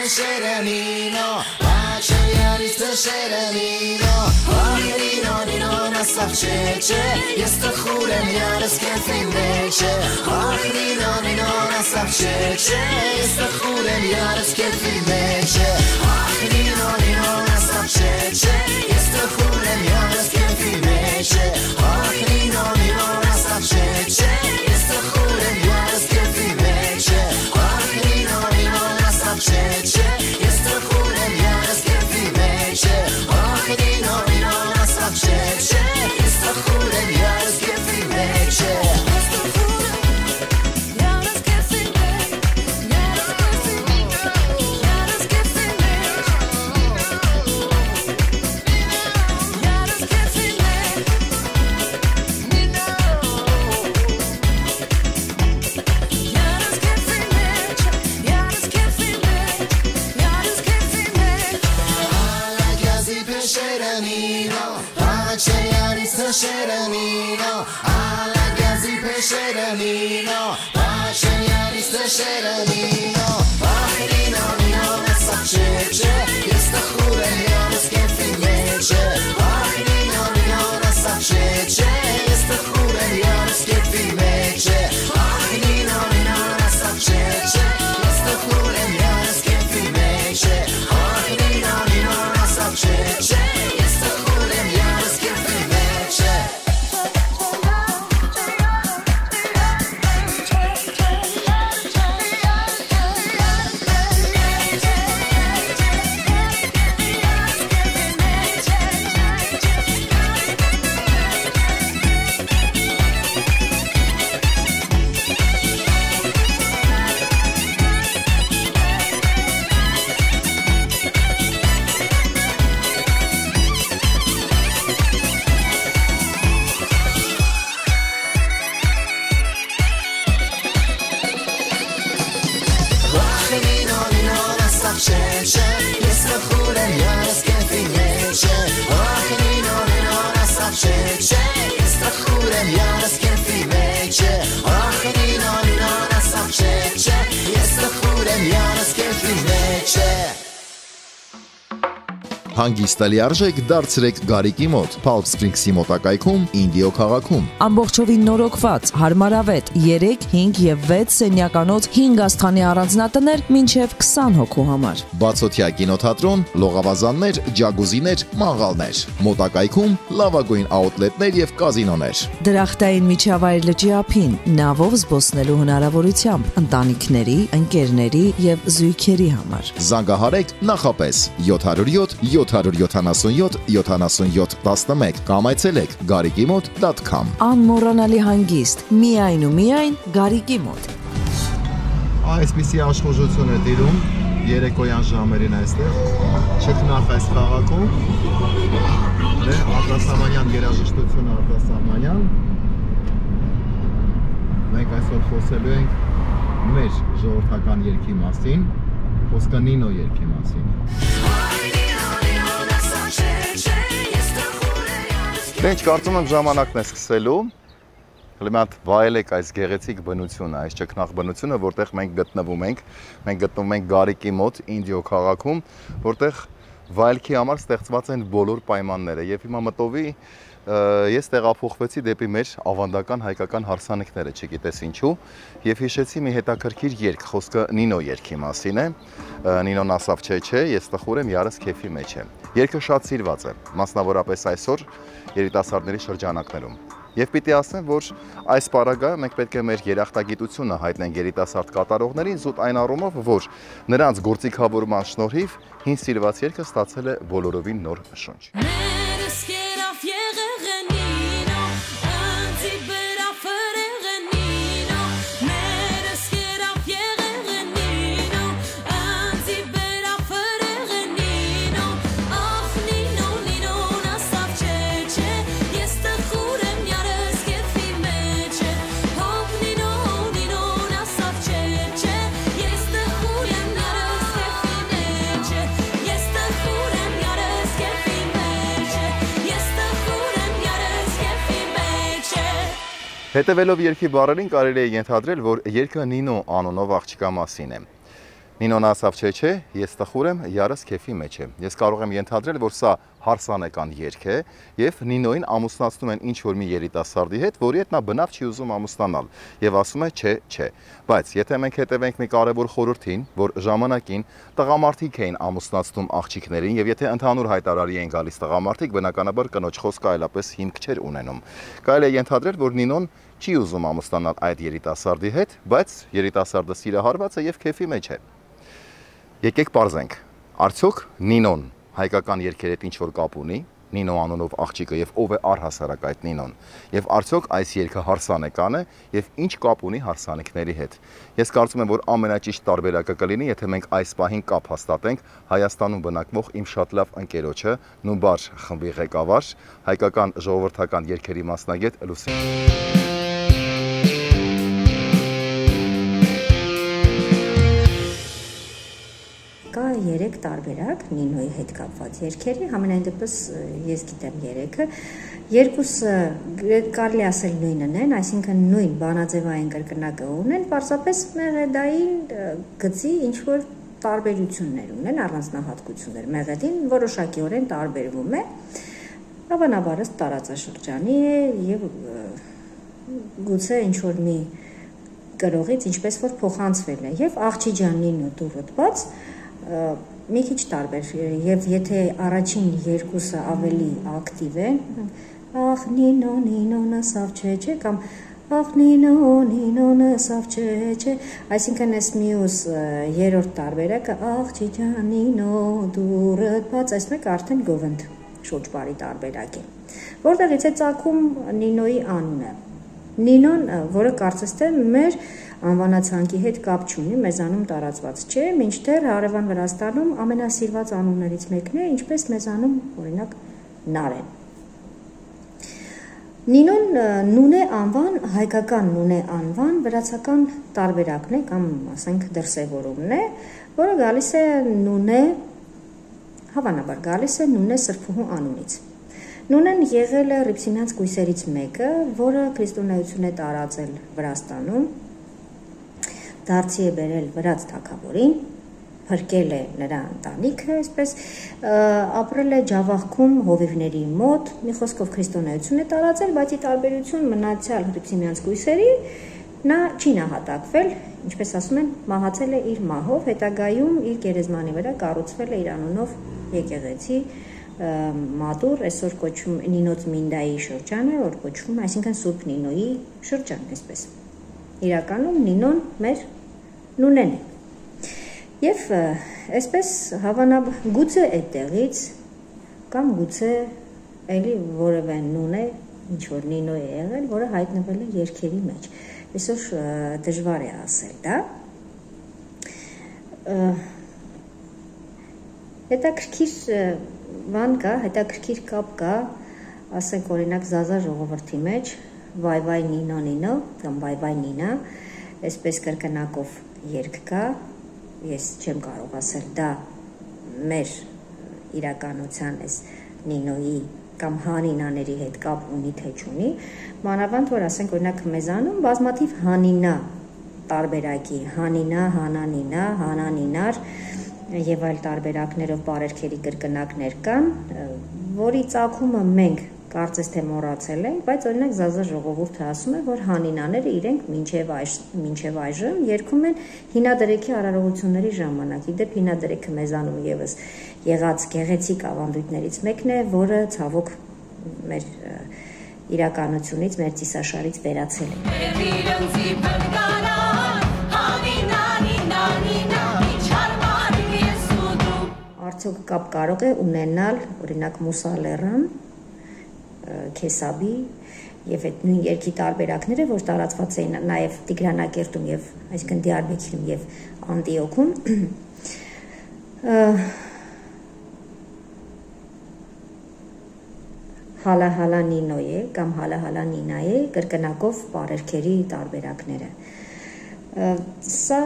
Nino, Nino, Nino, Nasavcheche, jest to chórem, ja rozkwietłem mecze. Och, Nino, Nino, Nasavcheche, jest to chórem, ja rozkwietłem mecze. Och, Nino, Nino, Nasavcheche, jest to chórem, ja rozkwietłem mecze. Och, Nino, Nino, Nasavcheche, jest to chórem, ja rozkwietłem mecze. Och, Nino, Nino, Nasavcheche, jest to chórem, ja rozkwietłem mecze. Och, Nino, Nino, Nasavcheche, jest to chórem, ja rozkwietłem mecze. Nino, alla gazi pesce Nino, pacieniaris Nino, Nino, Nino, Nasavcheche, jest to chórem, ja rozkwietłem mecze. Nino, Nino, Nasavcheche, jest to chórem, ja rozkwietłem mecze. Nino, Nino, Nasavcheche, jest to chórem, ja rozkwietłem mecze. Nino, Nino, Nasavcheche, jest to chórem, ja rozkwietłem mecze. Jest to chórem, ja rozkwietłem mecze. Och, Nino, Nino, Nasavcheche, jest to chórem, ja rozkwietłem mecze. Och, Nino, Nino, Nasavcheche, jest to chórem, ja rozkwietłem mecze. Հանգիստ լիարժեք դարձրեք Գարիկի մոտ, Palm Springs-ի մոտակայքում, Ինդիո քաղաքում։ Ամբողջովին նորոգված, հարմարավետ 3, 5 եւ 6 սենյականոց 5 աստղանի առանձնատներ մինչեւ 20 հոգու համար։ Բացօթյա կինոթատրոն, լողավազաններ, ջագուզիներ, մաղալներ։ Մոտակայքում լավագույն աուտլետներ եւ կազինոներ։ Դրախտային միջավայր լճի ափին, նավով զբոսնելու հնարավորությամբ ընտանիքների, ընկերների եւ զույգերի համար։ Զանգահարեք նախապես 707 777 77 11 կամ այցելեք garikimot.com։ Անմոռանալի հանգիստ, միայն ու միայն Գարիկի մոտ։ Այսպիսի աշխուժություն է տիրում երեկոյան ժամերին այստեղ, չքնախ այս քաղաքում, արտասահմանյան երաժշտություն արտասահմանյան։ Մենք այսօր խոսելու ենք մեր ժողովրդական երգի մասին, խոսքը Նինո երգի մասին։ Ինչ կարծում եմ ժամանակն է սկսելու, հլիմատ վայելեք այս գեղեցիկ բնությունը, այս ճգնախ բնությունը, որտեղ մենք գտնվում ենք Գարիկի մոտ, Ինդիո քաղաքում, որտեղ վայելքի համար ստեղծված են բոլոր պայմանները եւ հիմա մտովի ես տեղափոխվեցի դեպի մեր ավանդական հայկական հարսանիքները, չգիտես ինչու, եւ հիշեցի մի հետաքրքիր երգ, խոսքը Նինո երգի մասին է, Նինո Nasavcheche, ես տխուր եմ, յարս քեֆի մեջ է։ Երգը շատ սիրված է, մասնավորապես այսօր երիտասարդների շրջանակներում։ Եվ պիտի ասեմ, որ այս պարագայում մենք պետք է մեր երախտագիտությունը հայտնենք երիտասարդ կատարողներին, զուտ այն առումով, որ նրանց գործիքավորման շնորհիվ հին սիրված երգը ստացել է բոլորովին նոր շունչ։ Հետևելով երգի բառերին կարելի է ենթադրել, որ երգը Նինո անունով աղջկա մասին է։ Նինոն ասավ չէ, ես տխուր եմ, յարս քեֆի մեջ է։ Ես կարող եմ ենթադրել, որ սա հարսանեկան երգ է եւ Նինոին ամուսնացնում են ինչ որ մի երիտասարդի հետ, որի հետ նա բնավ չի ուզում ամուսնանալ եւ ասում է չէ։ Բայց եթե մենք հետևենք մի կարևոր խորհրդին, որ ժամանակին տղամարդիկ էին ամուսնացնում աղջիկներին եւ եթե ընդհանուր հայտարարի են գալիս տղամարդիկ, բնականաբար կնոջ խոսքը այլապես հիմք չէր ունենում։ Կարելի է ենթադրել, որ Նինոն չի ուզում ամուսնանալ այդ երիտասարդի հետ, բայց երիտասարդը սիրահարված է եւ քեֆի մեջ է։ Եկեք պարզենք, արդյոք Նինոն հայկական երգերի հետ ինչ որ կապ ունի, Նինո անունով աղջիկը եւ ով է առհասարակ այդ Նինոն, եւ արդյոք այս երգը հարսանեկան է եւ ինչ կապ ունի հարսանիքների հետ։ Ես կարծում եմ, որ ամենաճիշտ տարբերակը կլինի, եթե մենք այս պահին կապ հաստատենք Հայաստանում բնակվող իմ շատ լավ ընկերոջը, Նուբար խմբի ղեկավար, հայկական ժողովրդական երգերի մասնագետ Լուսին։ Կա 3 տարբերակ Նինոյի հետ կապված երգերի, համենայն դեպս ես գիտեմ 3-ը, երկուսը կարելի ասել նույնն են, այսինքն նույն բանաձևային կրկնակը ունեն, պարզապես մեղեդային գծի ինչ-որ տարբերություններ ունեն, առանձնահատկություններ, մեղեդին որոշակիորեն տարբերվում է, հավանաբար ըստ տարածաշրջանի է և գուցե ինչ-որ մի կրողից ինչպես որ փոխանցվել է, և աղջիջան Նինո դուրըտված մի քիչ տարբեր եւ եթե առաջին երկուսը ավելի ակտիվ են ախ Նինոն ասավ չէ կամ ախ Նինոն ասավ չէ այսինքն այս մյուս երրորդ տարբերակը աղջիջան Նինո դուրդ բաց այս մեկը արդեն գովընդ շուրջբարի տարբերակ է որտեղից է ծագում Նինոյի անունը Նինոն որը կարծես թե մեր անվանացանկի հետ կապ չունի, մեզանում տարածված չէ, մինչդեռ հարևան Վրաստանում ամենասիրված անուններից մեկն է, ինչպես մեզանում, օրինակ, Նարեն։ Նինոն նունե անվան, հայկական նունե անվան վրացական տարբերակն է, կամ ասենք դրսևորումն է, որը գալիս է նունե, հավանաբար գալիս է նունե սրբուհու անունից։ Նունեն եղել է Ռիփսինյանց կույսերից մեկը, որը քրիստոնեություն է տարածել Վրաստանում, դարձի է բերել վրաց թագավորին, փրկել է նրա ընտանիքը, այսպես ապրել է Ջավախքում հովիվների մոտ, մի խոսքով քրիստոնեություն է տարածել, բայց ի տարբերություն մնացյալ Ռիփսինյանց կույսերի, նա չի նահատակվել, ինչպես ասում են, մահացել է իր մահով, հետագայում իր գերեզմանի վրա կառուցվել է իր անունով եկեղեցի մատուր, այսօր կոչվում Նինոց Մինդայի շրջանը, որ կոչվում, այսինքն Սուրբ Նինոյի շրջան, այսպես։ Իրականում Նինոն մեր նունեն է։ Եվ այսպես հավանաբար գուցե այդտեղից կամ գուցե էլի որևէ նուն է, ինչ որ Նինո է եղել, որը հայտնվել է երգերի մեջ։ Այսօր դժվար է ասել, դա։ Հետաքրքիր բան կա, հետաքրքիր կապ կա, ասենք օրինակ Զազա ժողովրդի մեջ վայ Նինո կամ վայ Նինա, այսպես կրկնակով երգ կա, ես չեմ կարող ասել դա մեր իրականության այս Նինոյի կամ Հանինաների հետ կապ ունի թե չունի, մանավանդ որ ասենք օրինակ մեզանում բազմաթիվ Հանինա տարբերակի, Հանինա, Հանանինա, Հանանինար եւ այլ տարբերակներով բարերքերի կրկնակներ կան, որի ծագումը մենք կարծես թե մոռացել ենք, բայց օրինակ Զազա ժողովուրդը ասում է, որ Հանինաները իրենք մինչև այժմ երգում են հինադրեքի արարողությունների ժամանակ։ Իդեպ հինադրեքը մեզանում եւս եղած գեղեցիկ ավանդույթներից մեկն է, որը ցավոք մեր իրականությունից, մեր ծիսաշարից վերացել է։ Արդյոք կապ կարող է ունենալ օրինակ Մուսալերան, Քեսաբի եւ այդ նույն երկի տարբերակները, որ տարածված էին նաեւ Տիգրանակերտում եւ այսինքն Դիարբեքիրում եւ Անտիոքում, Հալահալա Նինոյե կամ Հալահալա Նինայե կրկնակով բարերքերի տարբերակները։ Սա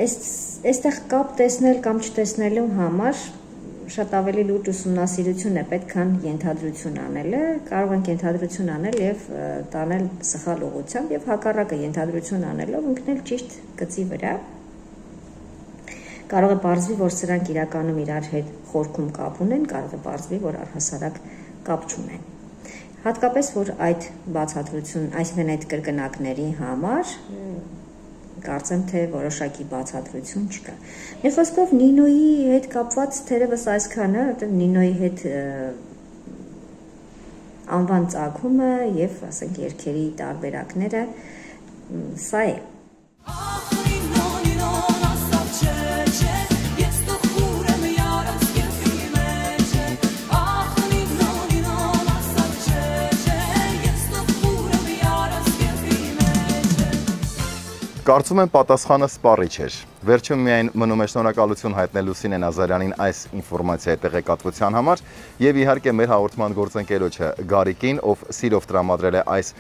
այստեղ կապ տեսնել կամ չտեսնելու համար շատ ավելի լուրջ ուսումնասիրություն է պետք, քան ենթադրություն անելը, կարող ենք ենթադրություն անել եւ տանել սխալ ուղղությամբ եւ հակառակը ենթադրություն անելով ընկնել ճիշտ գծի վրա։ Կարող է պարզվի, որ սրանք իրականում իրար հետ խորքում կապ ունեն, կարող է պարզվի, որ առհասարակ կապ չունեն։ Հատկապես, որ այդ բացատրություն, այսինքն այդ կրկնակների համար կարծեմ, թե որոշակի բացատրություն չկա։ Մի խոսքով Նինոյի հետ կապված թերևս այսքանը, Նինոյի հետ անվան ծագումը եւ, ասենք, երգերի տարբերակները սա է։ Կարծում եմ պատասխանը սպառիչ էր։ Վերջում միայն մնում է շնորհակալություն հայտնել Լուսինե Նազարյանին այս ինֆորմացիայի տեղեկատվության համար եւ իհարկե մեր հաղորդման գործընկերոջը Գարիկին, ով սիրով տրամադրել է այս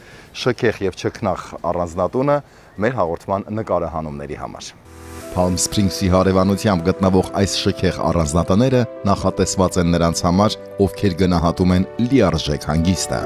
շքեղ եւ չքնաղ առանձնատունը մեր հաղորդման նկարահանումների համար։ Palm Springs-ի հարևանությամբ գտնվող այս շքեղ առանձնատները նախատեսված են նրանց համար, ովքեր գնահատում են լիարժեք հանգիստը։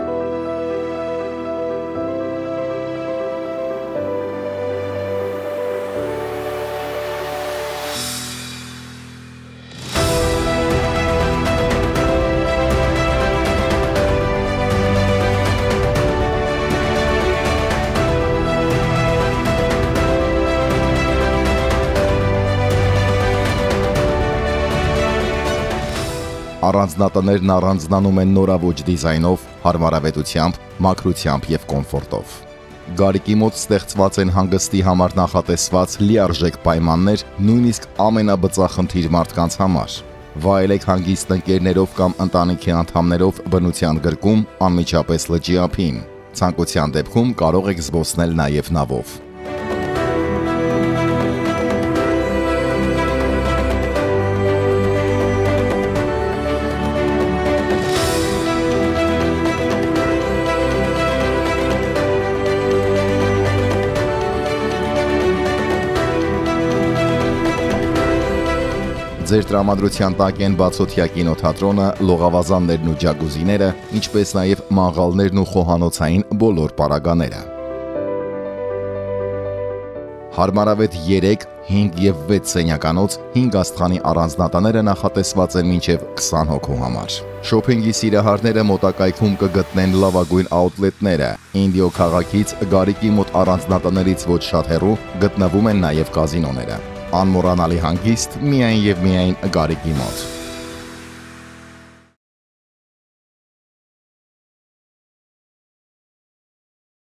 Առանձնատներն առանձնանում են նորաոճ դիզայնով, հարմարավետությամբ, մաքրությամբ եւ կոմֆորտով։ Գարիկի մոտ ստեղծված են հանգստի համար նախատեսված լիարժեք պայմաններ նույնիսկ ամենաբծախնդիր մարդկանց համար։ Վայելեք հանգիստ ընկերներով կամ ընտանիքի անդամներով բնության գրկում անմիջապես լճի ափին։ Ցանկության դեպքում կարող եք զբոսնել նաեւ նավով։ Ձեր տրամադրության տակ են բացօթյա կինոթատրոնը, լողավազաններն ու ջակուզիները, ինչպես նաև մաղալներն ու խոհանոցային բոլոր պարագաները։ Հարմարավետ 3, 5 եւ 6 սենյականոց 5 աստղանի առանձնատները նախատեսված են մինչև 20 հոգու համար։ Շոփինգի սիրահարները մոտակայքում կգտնեն լավագույն աուտլետները։ Ինդիո քաղաքից Գարիկի մոտ առանձնատներից ոչ շատ հեռու գտնվում են նաև կազինոները։ Անմոռանալի հանգիստ միայն եւ միայն Գարիկի մոտ։